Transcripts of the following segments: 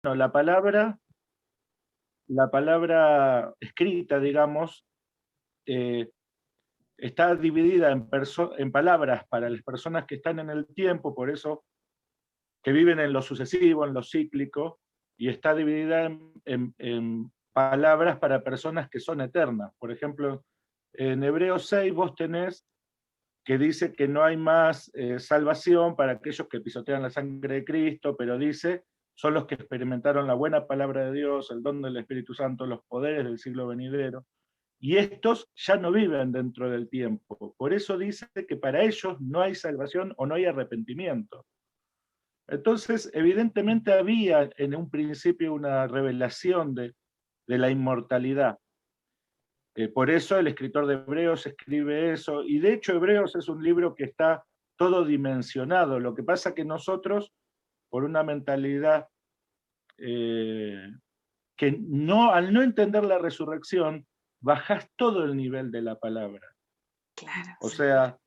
la palabra escrita, digamos, eh, está dividida en palabras para las personas que están en el tiempo, por eso que viven en lo sucesivo, en lo cíclico, y está dividida en palabras para personas que son eternas. Por ejemplo, en Hebreos 6 vos tenés que dice que no hay más salvación para aquellos que pisotean la sangre de Cristo, pero dice, son los que experimentaron la buena palabra de Dios, el don del Espíritu Santo, los poderes del siglo venidero, y estos ya no viven dentro del tiempo. Por eso dice que para ellos no hay salvación o no hay arrepentimiento. Entonces, evidentemente había en un principio una revelación de la inmortalidad. Por eso el escritor de Hebreos escribe eso, y de hecho Hebreos es un libro que está todo dimensionado. Lo que pasa que nosotros, por una mentalidad que no, al no entender la resurrección, bajás todo el nivel de la palabra. Claro, O sí. sea,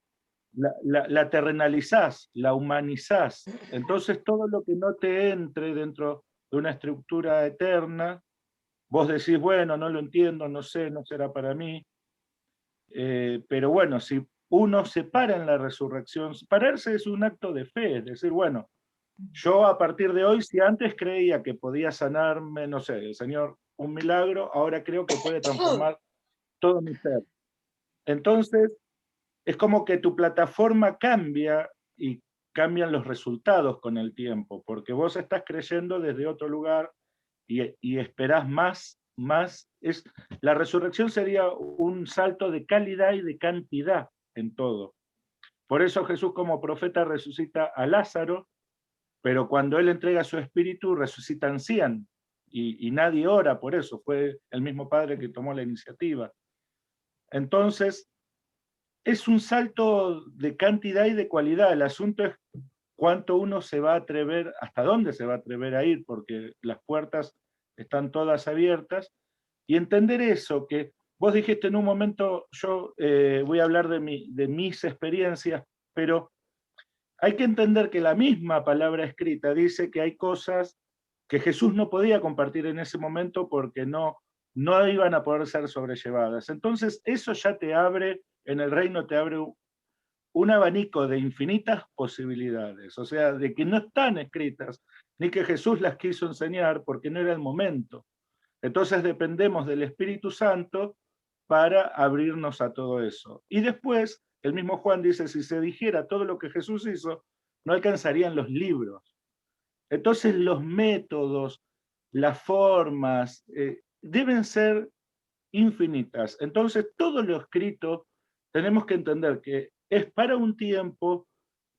la terrenalizás, la humanizás. Entonces todo lo que no te entre dentro de una estructura eterna, vos decís, bueno, no lo entiendo, no sé, no será para mí. Pero bueno, si uno se para en la resurrección, pararse es un acto de fe, es decir, bueno, yo a partir de hoy, si antes creía que podía sanarme, no sé, el Señor, un milagro, ahora creo que puede transformar todo mi ser. Entonces, es como que tu plataforma cambia y cambian los resultados con el tiempo, porque vos estás creyendo desde otro lugar y esperás más. La resurrección sería un salto de calidad y de cantidad en todo. Por eso Jesús como profeta resucita a Lázaro, pero cuando él entrega su espíritu resucitan 100 y nadie ora por eso, fue el mismo Padre que tomó la iniciativa. Entonces, es un salto de cantidad y de cualidad. El asunto es cuánto uno se va a atrever, hasta dónde se va a atrever a ir, porque las puertas están todas abiertas, y entender eso, que vos dijiste en un momento, yo voy a hablar de mis experiencias, pero hay que entender que la misma palabra escrita dice que hay cosas que Jesús no podía compartir en ese momento porque no iban a poder ser sobrellevadas. Entonces, eso ya te abre, en el reino te abre un abanico de infinitas posibilidades, o sea, de que no están escritas, ni que Jesús las quiso enseñar porque no era el momento. Entonces dependemos del Espíritu Santo para abrirnos a todo eso. Y después, el mismo Juan dice, si se dijera todo lo que Jesús hizo, no alcanzarían los libros. Entonces los métodos, las formas, deben ser infinitas. Entonces todo lo escrito tenemos que entender que es para un tiempo,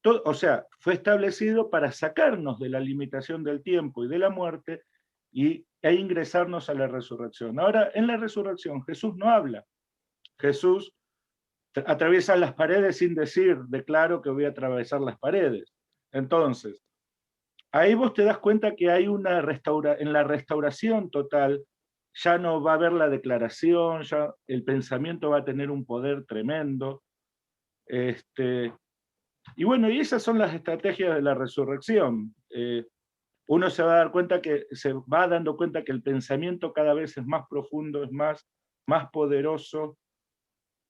o sea, fue establecido para sacarnos de la limitación del tiempo y de la muerte e ingresarnos a la resurrección. Ahora, en la resurrección Jesús no habla. Jesús atraviesa las paredes sin decir, declaro que voy a atravesar las paredes. Entonces, ahí vos te das cuenta que hay en la restauración total, ya no va a haber la declaración, ya el pensamiento va a tener un poder tremendo. Este, y bueno, y esas son las estrategias de la resurrección. Uno se va a dar cuenta que se va dando cuenta que el pensamiento cada vez es más profundo, es más poderoso.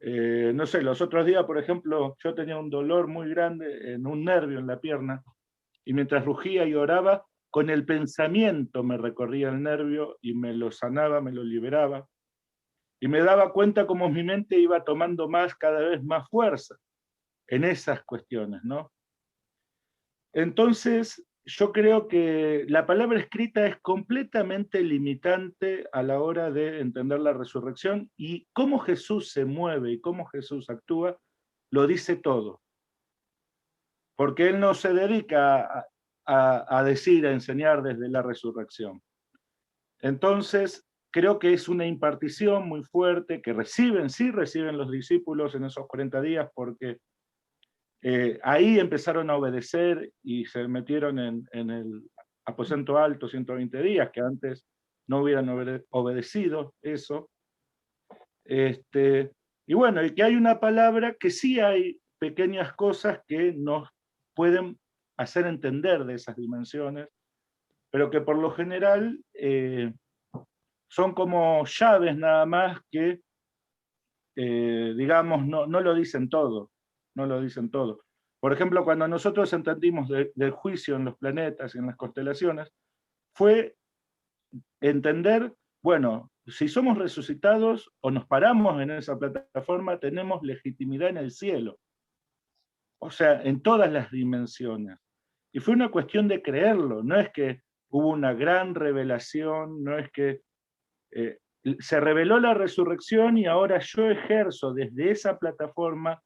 No sé, los otros días, por ejemplo, yo tenía un dolor muy grande en un nervio en la pierna, y mientras rugía y oraba, con el pensamiento me recorría el nervio y me lo sanaba, me lo liberaba, y me daba cuenta cómo mi mente iba tomando cada vez más fuerza en esas cuestiones, ¿no? Entonces, yo creo que la palabra escrita es completamente limitante a la hora de entender la resurrección, y cómo Jesús se mueve y cómo Jesús actúa, lo dice todo. Porque Él no se dedica a decir, a enseñar desde la resurrección. Entonces, creo que es una impartición muy fuerte que sí reciben los discípulos en esos 40 días, porque ahí empezaron a obedecer y se metieron en el aposento alto 120 días, que antes no hubieran obedecido eso. Y bueno, y que hay una palabra que sí hay pequeñas cosas que nos pueden hacer entender de esas dimensiones, pero que por lo general son como llaves nada más que, digamos, no lo dicen todo, no lo dicen todo. Por ejemplo, cuando nosotros entendimos del juicio en los planetas y en las constelaciones, fue entender, bueno, si somos resucitados o nos paramos en esa plataforma, tenemos legitimidad en el cielo, o sea, en todas las dimensiones. Y fue una cuestión de creerlo, no es que hubo una gran revelación, no es que se reveló la resurrección y ahora yo ejerzo desde esa plataforma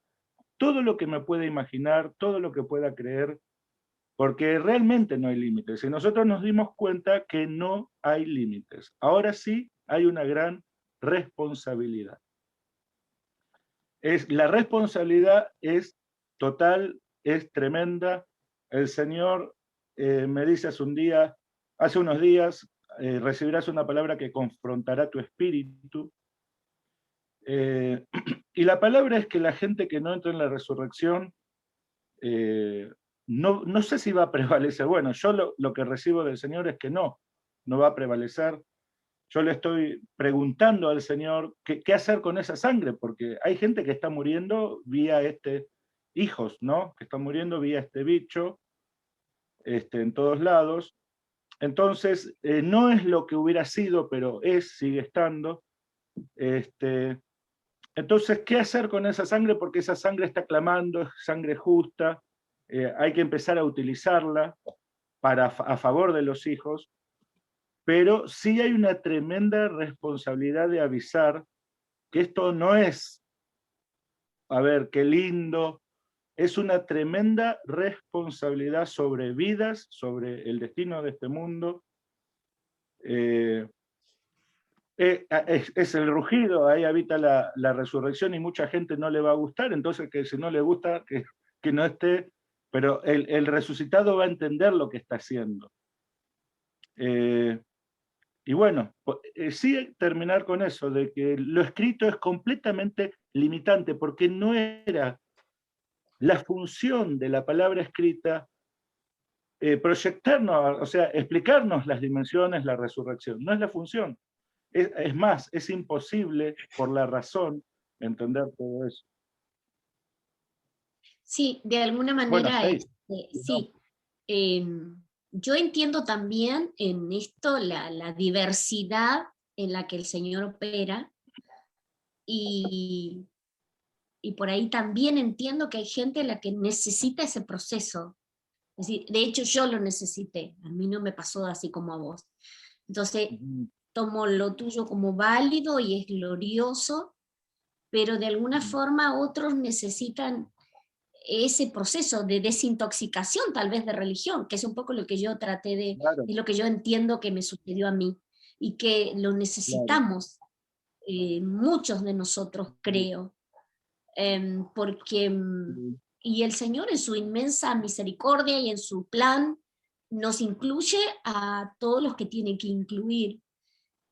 todo lo que me pueda imaginar, todo lo que pueda creer, porque realmente no hay límites. Y nosotros nos dimos cuenta que no hay límites. Ahora sí hay una gran responsabilidad. La responsabilidad es total, es tremenda. El Señor me dice hace unos días, recibirás una palabra que confrontará tu espíritu. Y la palabra es que la gente que no entra en la resurrección, no sé si va a prevalecer. Bueno, yo lo que recibo del Señor es que no va a prevalecer. Yo le estoy preguntando al Señor qué hacer con esa sangre, porque hay gente que está muriendo vía hijos, ¿no? Que están muriendo vía este bicho, en todos lados. Entonces, no es lo que hubiera sido, pero sigue estando. Entonces, ¿qué hacer con esa sangre? Porque esa sangre está clamando, es sangre justa, hay que empezar a utilizarla a favor de los hijos, pero sí hay una tremenda responsabilidad de avisar que esto no es, a ver, qué lindo, es una tremenda responsabilidad sobre vidas, sobre el destino de este mundo. Es el rugido, ahí habita la resurrección y mucha gente no le va a gustar, entonces que si no le gusta, que no esté, pero el resucitado va a entender lo que está haciendo. Y bueno, sí terminar con eso, de que lo escrito es completamente limitante, porque no era la función de la palabra escrita proyectarnos, o sea, explicarnos las dimensiones, la resurrección, no es la función. Es más, es imposible por la razón entender todo eso. Sí, de alguna Bueno, manera, hey, sí. Yo entiendo también en esto la diversidad en la que el Señor opera y, y por ahí también entiendo que hay gente a la que necesita ese proceso. Es decir, de hecho yo lo necesité, a mí no me pasó así como a vos. Entonces, tomo lo tuyo como válido y es glorioso, pero de alguna forma otros necesitan ese proceso de desintoxicación tal vez de religión, que es un poco lo que yo traté claro, es lo que yo entiendo que me sucedió a mí, y que lo claro. necesitamos, muchos de nosotros creo, porque, y el Señor en su inmensa misericordia y en su plan nos incluye a todos los que tiene que incluir.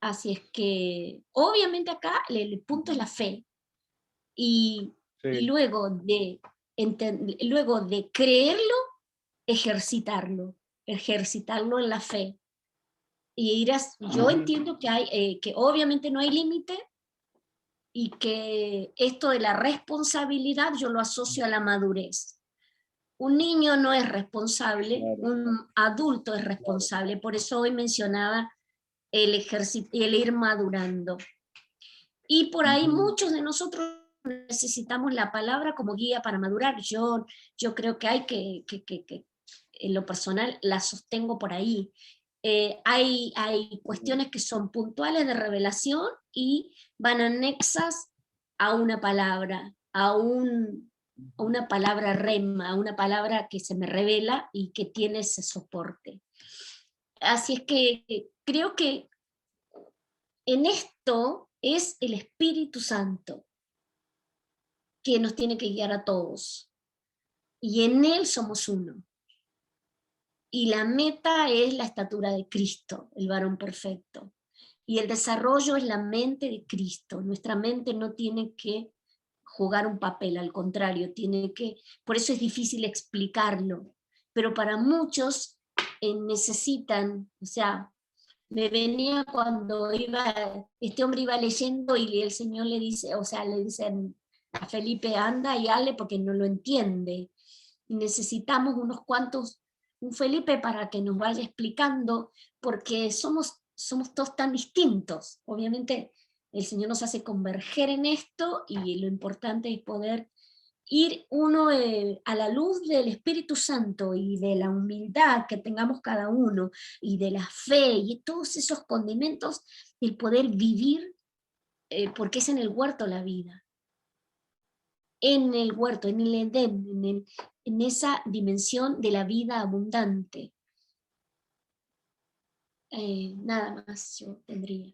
Así es que, obviamente acá el punto es la fe, y, y Sí. luego de creerlo, ejercitarlo, ejercitarlo en la fe. Y irás, yo entiendo que que obviamente no hay límite y que esto de la responsabilidad yo lo asocio a la madurez. Un niño no es responsable, Claro, un adulto es claro. responsable. Por eso hoy mencionaba el ir madurando. Y por ahí muchos de nosotros necesitamos la palabra como guía para madurar. Yo creo que hay que en lo personal la sostengo por ahí. Hay cuestiones que son puntuales de revelación y van anexas a una palabra, a una palabra rema, a una palabra que se me revela y que tiene ese soporte. Así es que creo que en esto es el Espíritu Santo que nos tiene que guiar a todos. Y en Él somos uno. Y la meta es la estatura de Cristo, el varón perfecto. Y el desarrollo es la mente de Cristo. Nuestra mente no tiene que jugar un papel, al contrario, por eso es difícil explicarlo. Pero para muchos necesitan, o sea, me venía cuando este hombre iba leyendo y el Señor le dice, o sea, le dicen a Felipe, anda y hable porque no lo entiende. Y necesitamos unos cuantos, un Felipe para que nos vaya explicando, porque somos todos tan distintos. Obviamente el Señor nos hace converger en esto y lo importante es poder ir uno a la luz del Espíritu Santo y de la humildad que tengamos cada uno y de la fe y todos esos condimentos, el poder vivir, porque es en el huerto la vida, en el huerto, en el Edén, en esa dimensión de la vida abundante. Nada más yo tendría.